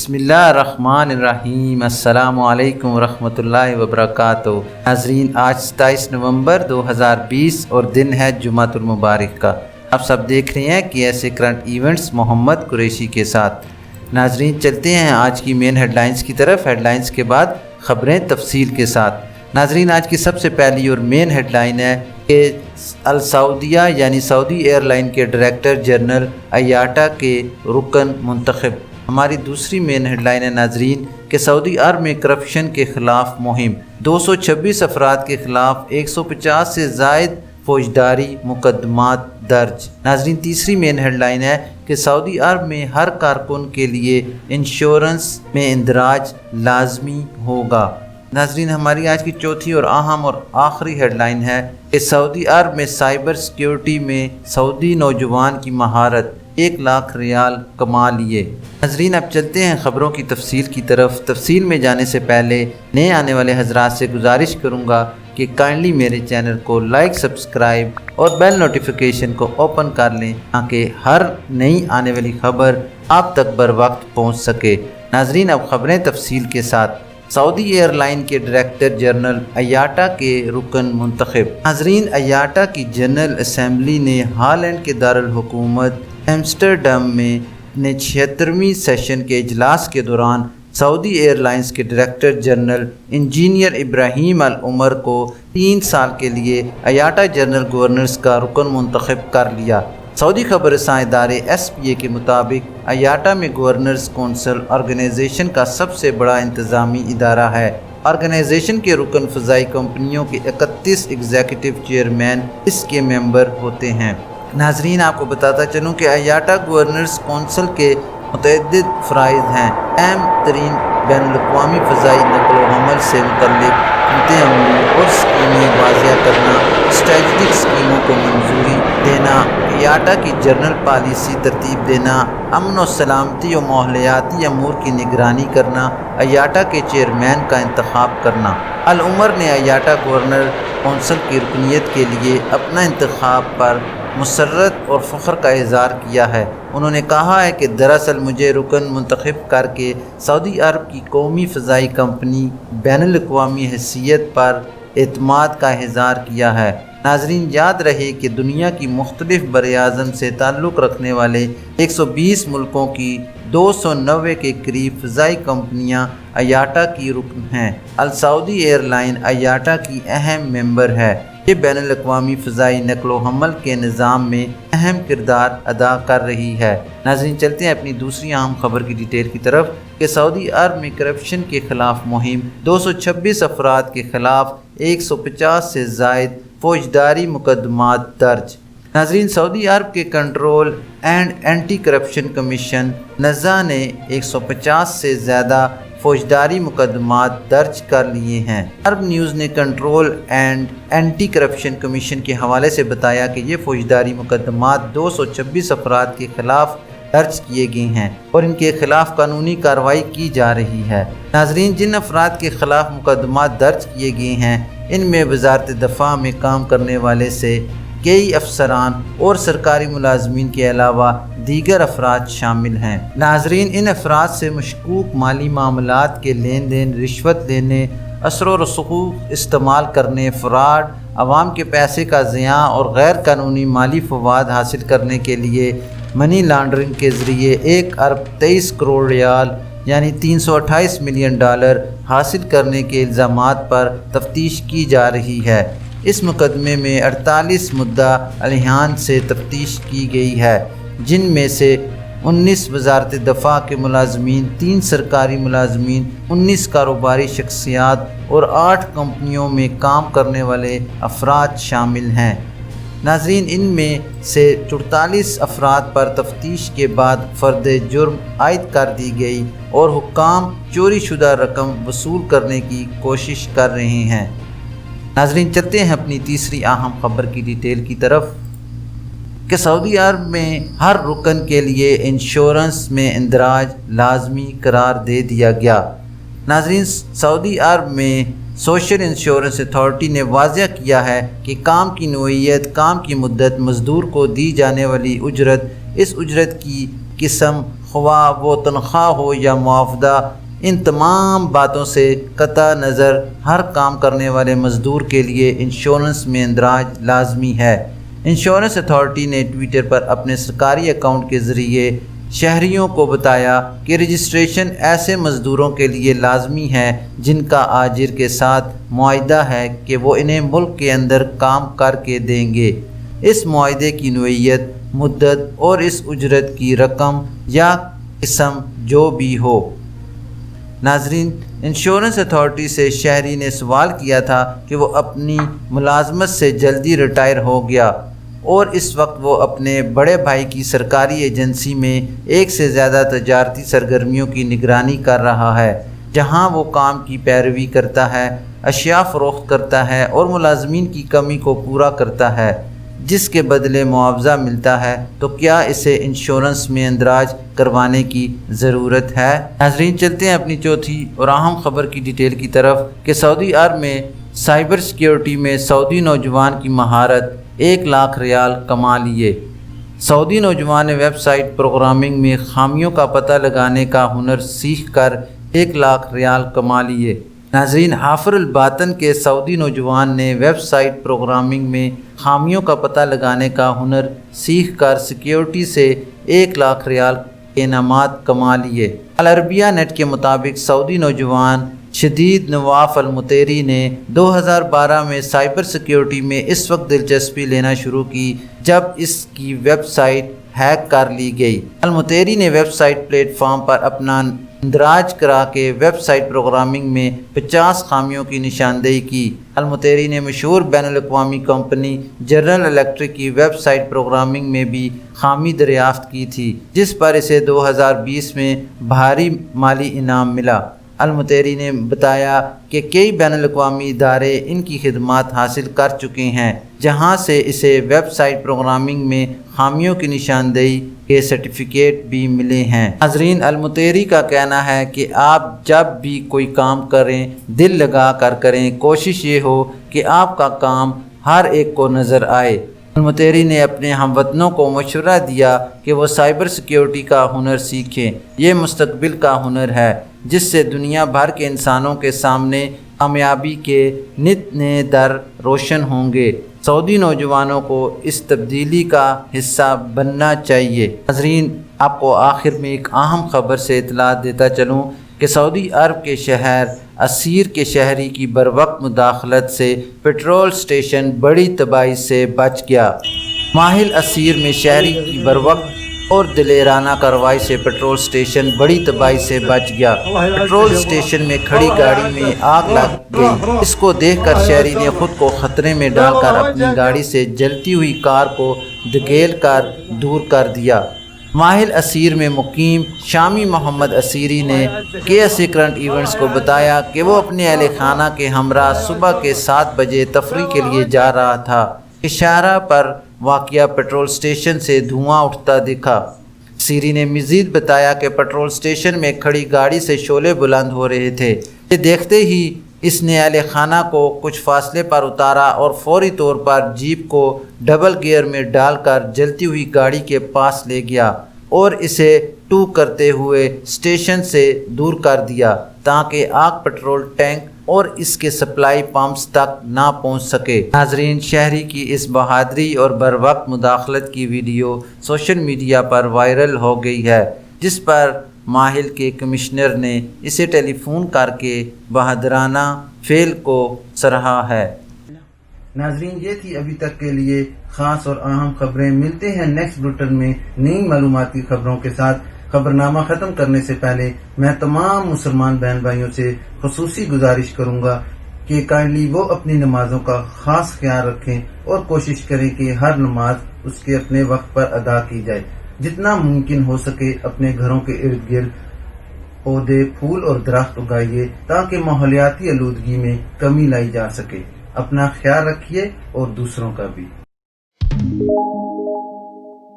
बिस्मिल्लाहिर्रहमानिर्रहीम। अस्सलामु अलैकुम वरहमतुल्लाहि वबरकातुहू। नाज़रीन, आज 27 नवंबर 2020 और दिन है जुमातुल मुबारक का। आप सब देख रहे हैं कि ऐसे करंट इवेंट्स मोहम्मद कुरैशी के साथ। नाज़रीन, चलते हैं आज की मेन हेडलाइंस की तरफ। हेडलाइंस के बाद ख़बरें तफसील के साथ। नाज़रीन, आज की सबसे पहली और मेन हेडलाइन है कि अल सऊदिया यानी सऊदी एयरलाइन के डायरेक्टर जनरल IATA के रुकन मुंतखब। हमारी दूसरी मेन हेडलाइन है नाजरीन कि सऊदी अरब में करप्शन के ख़िलाफ़ मुहिम, 226 अफराद के ख़िलाफ़ 150 से ज़ायद फौजदारी मुकदमात दर्ज। नाजरीन, तीसरी मेन हेडलाइन है कि सऊदी अरब में हर कारकुन के लिए इंश्योरेंस में इंदराज लाजमी होगा। नाजरीन, हमारी आज की चौथी और अहम और आखिरी हेडलाइन है कि सऊदी अरब में साइबर सिक्योरिटी में सऊदी नौजवान की महारत 1 लाख रियाल कमा लिए। नाज़रीन, अब चलते हैं ख़बरों की तफसील की तरफ। तफसील में जाने से पहले नए आने वाले हजरात से गुजारिश करूँगा कि काइंडली मेरे चैनल को लाइक, सब्सक्राइब और बेल नोटिफिकेशन को ओपन कर लें ताकि हर नई आने वाली ख़बर आप तक बर वक्त पहुँच सके। नाज़रीन, अब ख़बरें तफसील के साथ। सऊदी एयरलाइन के डायरेक्टर जनरल IATA के रुकन मुंतखब। नाज़रीन, IATA की जनरल असम्बली ने हॉलैंड के दारुल हुकूमत एम्स्टरडम में अपने 76वीं सेशन के इजलास के दौरान सऊदी एयरलाइंस के डायरेक्टर जनरल इंजीनियर इब्राहिम अल उमर को 3 साल के लिए IATA जनरल गवर्नर्स का रुकन मुंतखब कर लिया। सऊदी खबर रसां इदारे SPA के मुताबिक IATA में गवर्नर्स कौंसिल ऑर्गेनाइजेशन का सबसे बड़ा इंतज़ामी इदारा है। ऑर्गेनाइजेशन के रुकन फ़ज़ाई कंपनियों के 31 एग्जीक्यूटिव चेयरमैन इसके मेंबर होते हैं। नाजरीन, आपको बताता चलूँ कि IATA गवर्नर्स कौंसिल के मुतअद्दिद फ़राइज़ हैं। अहम तरीन बैनुल-अक़वामी फ़ज़ाई नक़्ल व हमल से मुतल्लिक़ अमली और स्कीमें वाज़िया करना, स्ट्रेटजिक स्कीमों को मंजूरी देना, IATA की जनरल पॉलिसी तरतीब देना, अमन व सलामती और माहौलियाती अमूर की निगरानी करना, IATA के चेयरमैन का इंतखाब करना। अल उमर ने IATA गवर्नर कौंसिल की रुकनीत के लिए अपना इंतखाब पर मुसर्रत और फ़ख्र का इज़हार किया है। उन्होंने कहा है कि दरअसल मुझे रुकन मुंतखब करके सऊदी अरब की कौमी फ़ज़ाई कंपनी बैनुल-अक़वामी हैसियत पर एतमाद का इज़हार किया है। नाज़रीन, याद रहे कि दुनिया की मुख्तलिफ बर-ए-आज़म से ताल्लुक़ रखने वाले 120 मुल्कों की 290 के करीब फ़ज़ाई कंपनियाँ IATA की रुकन हैं। अल सऊदी एयरलाइन IATA की अहम मेंबर है। ये बैनुल-अक़वामी फ़ज़ाई नक़्ल व हमल के निज़ाम में अहम किरदार अदा कर रही है। नाज़रीन, चलते हैं अपनी दूसरी अहम खबर की डिटेल की तरफ कि सऊदी अरब में करप्शन के ख़िलाफ़ मुहिम, 226 अफराद के ख़िलाफ़ 150 से ज़ायद फौजदारी मुकदमात दर्ज। नाज़रीन, सऊदी अरब के control and anti corruption commission नज़ा ने 150 से ज़्यादा फौजदारी मुकदमात दर्ज कर लिए हैं। अरब न्यूज़ ने control and anti corruption commission के हवाले से बताया कि ये फौजदारी मुकदमात 226 अफराद के ख़िलाफ़ दर्ज किए गए हैं और इनके ख़िलाफ़ कानूनी कार्रवाई की जा रही है। नाज़रीन, जिन अफराद के ख़िलाफ़ मुकदमात दर्ज किए गए हैं इनमें वज़ारत दफ़ा में काम करने वाले से कई अफसरान और सरकारी मुलाजमीन के अलावा दीगर अफराद शामिल हैं। नाजरीन, इन अफराद से मशकूक माली मामलात के लेन देन, रिश्वत लेने, असर व रसूख इस्तेमाल करने, फ़्रॉड, आवाम के पैसे का ज़िया और गैर कानूनी माली फ़वाद हासिल करने के लिए मनी लॉन्ड्रिंग के ज़रिए 1 अरब 23 करोड़ रियाल यानी $328 मिलियन हासिल करने के इल्ज़ामात पर तफ्तीश की जा रही है। इस मुकदमे में 48 मुद्दा अलिहान से तफ्तीश की गई है, जिनमें से 19 वज़ारत दफ़ा के मुलाजमीन, 3 सरकारी मुलाजमीन, 19 कारोबारी शख्सियात और 8 कंपनियों में काम करने वाले अफराद शामिल हैं। नाज़रीन, इनमें से 44 अफराद पर तफ्तीश के बाद फ़र्द जुर्म आयद कर दी गई और हुक्काम चोरी शुदा रकम वसूल करने की कोशिश कर रहे हैं। नाज़रीन, चलते हैं अपनी तीसरी अहम खबर की डिटेल की तरफ कि सऊदी अरब में हर रुकन के लिए इंश्योरेंस में इंदराज लाजमी करार दे दिया गया। नाज़रीन, सऊदी अरब में सोशल इंश्योरेंस अथॉरिटी ने वाज़िया किया है कि काम की नोइयत, काम की मुद्दत, मज़दूर को दी जाने वाली उजरत, इस उजरत की قسم، خواہ وہ تنخواہ ہو یا معاوضہ، ان تمام باتوں سے قطع نظر ہر کام کرنے والے مزدور کے لیے انشورنس میں اندراج لازمی ہے۔ انشورنس اتھارٹی نے ٹویٹر پر اپنے سرکاری اکاؤنٹ کے ذریعے شہریوں کو بتایا کہ رجسٹریشن ایسے مزدوروں کے لیے لازمی ہے جن کا آجر کے ساتھ معاہدہ ہے کہ وہ انہیں ملک کے اندر کام کر کے دیں گے۔ اس معاہدے کی نوعیت، مدت اور اس اجرت کی رقم یا قسم جو بھی ہو۔ ناظرین، انشورنس اتھارٹی سے شہری نے سوال کیا تھا کہ وہ اپنی ملازمت سے جلدی ریٹائر ہو گیا اور اس وقت وہ اپنے بڑے بھائی کی سرکاری ایجنسی میں ایک سے زیادہ تجارتی سرگرمیوں کی نگرانی کر رہا ہے، جہاں وہ کام کی پیروی کرتا ہے، اشیاء فروخت کرتا ہے اور ملازمین کی کمی کو پورا کرتا ہے، جس کے بدلے معاوضہ ملتا ہے، تو کیا اسے انشورنس میں اندراج کروانے کی ضرورت ہے؟ ناظرین، چلتے ہیں اپنی چوتھی اور اہم خبر کی ڈیٹیل کی طرف کہ سعودی عرب میں سائبر سیکیورٹی میں سعودی نوجوان کی مہارت 1 لاکھ ریال کما لیے۔ سعودی نوجوان نے ویب سائٹ پروگرامنگ میں خامیوں کا پتہ لگانے کا ہنر سیکھ کر 1 لاکھ ریال کما لیے۔ ناظرین، حافر الباطن کے سعودی نوجوان نے ویب سائٹ پروگرامنگ میں خامیوں کا پتہ لگانے کا ہنر سیکھ کر سیکیورٹی سے 1 لاکھ ریال کے انعامات کما لیے۔ العربیہ نیٹ کے مطابق سعودی نوجوان شدید نواف المطیری نے 2012 میں سائبر سیکیورٹی میں اس وقت دلچسپی لینا شروع کی جب اس کی ویب سائٹ ہیک کر لی گئی۔ المطیری نے ویب سائٹ پلیٹ فارم پر اپنا اندراج کرا کے ویب سائٹ پروگرامنگ میں 50 خامیوں کی نشاندہی کی۔ المطیری نے مشہور بین الاقوامی کمپنی جنرل الیکٹرک کی ویب سائٹ پروگرامنگ میں بھی خامی دریافت کی تھی، جس پر اسے 2020 میں بھاری مالی انعام ملا۔ المطیری نے بتایا کہ کئی بین الاقوامی ادارے ان کی خدمات حاصل کر چکے ہیں، جہاں سے اسے ویب سائٹ پروگرامنگ میں خامیوں کی نشاندہی کے سرٹیفکیٹ بھی ملے ہیں۔ ناظرین، المطیری کا کہنا ہے کہ آپ جب بھی کوئی کام کریں دل لگا کر کریں، کوشش یہ ہو کہ آپ کا کام ہر ایک کو نظر آئے۔ المطیری نے اپنے ہم وطنوں کو مشورہ دیا کہ وہ سائبر سیکیورٹی کا ہنر سیکھیں۔ یہ مستقبل کا ہنر ہے جس سے دنیا بھر کے انسانوں کے سامنے کامیابی کے نت نئے در روشن ہوں گے۔ سعودی نوجوانوں کو اس تبدیلی کا حصہ بننا چاہیے۔ ناظرین، آپ کو آخر میں ایک اہم خبر سے اطلاع دیتا چلوں کہ سعودی عرب کے شہر عسیر کے شہری کی بروقت مداخلت سے پٹرول اسٹیشن بڑی تباہی سے بچ گیا۔ ماحل عسیر میں شہری کی بروقت اور دلیرانہ کارروائی سے پٹرول اسٹیشن بڑی تباہی سے بچ گیا۔ پٹرول اسٹیشن میں کھڑی گاڑی میں آگ لگ گئی۔ اس کو دیکھ کر شہری نے خود کو خطرے میں ڈال کر اپنی گاڑی سے جلتی ہوئی کار کو دھکیل کر دور کر دیا۔ ماحل عسیر میں مقیم شامی محمد عسیری نے KSA کرنٹ ایونٹس کو بتایا کہ وہ اپنے اہل خانہ کے ہمراہ صبح کے 7 بجے تفریح کے لیے جا رہا تھا۔ اشارہ پر واقعہ پٹرول اسٹیشن سے دھواں اٹھتا دکھا۔ عسیری نے مزید بتایا کہ پٹرول اسٹیشن میں کھڑی گاڑی سے شعلے بلند ہو رہے تھے۔ یہ دیکھتے ہی اس نے اہل خانہ کو کچھ فاصلے پر اتارا اور فوری طور پر جیپ کو ڈبل گیئر میں ڈال کر جلتی ہوئی گاڑی کے پاس لے گیا اور اسے ٹو کرتے ہوئے اسٹیشن سے دور کر دیا تاکہ آگ پٹرول ٹینک اور اس کے سپلائی پمپس تک نہ پہنچ سکے۔ ناظرین، شہری کی اس بہادری اور بروقت مداخلت کی ویڈیو سوشل میڈیا پر وائرل ہو گئی ہے، جس پر ماحل کے کمشنر نے اسے ٹیلی فون کر کے بہادرانہ فعل کو سراہا ہے۔ ناظرین، یہ تھی ابھی تک کے لیے خاص اور اہم خبریں۔ ملتے ہیں نیکسٹ بلٹن میں نئی معلوماتی خبروں کے ساتھ۔ خبرنامہ ختم کرنے سے پہلے میں تمام مسلمان بہن بھائیوں سے خصوصی گزارش کروں گا کہ کائنڈلی وہ اپنی نمازوں کا خاص خیال رکھیں اور کوشش کریں کہ ہر نماز اس کے اپنے وقت پر ادا کی جائے۔ جتنا ممکن ہو سکے اپنے گھروں کے ارد گرد پودے، پھول اور درخت اگائیے تاکہ ماحولیاتی آلودگی میں کمی لائی جا سکے۔ اپنا خیال رکھیے اور دوسروں کا بھی۔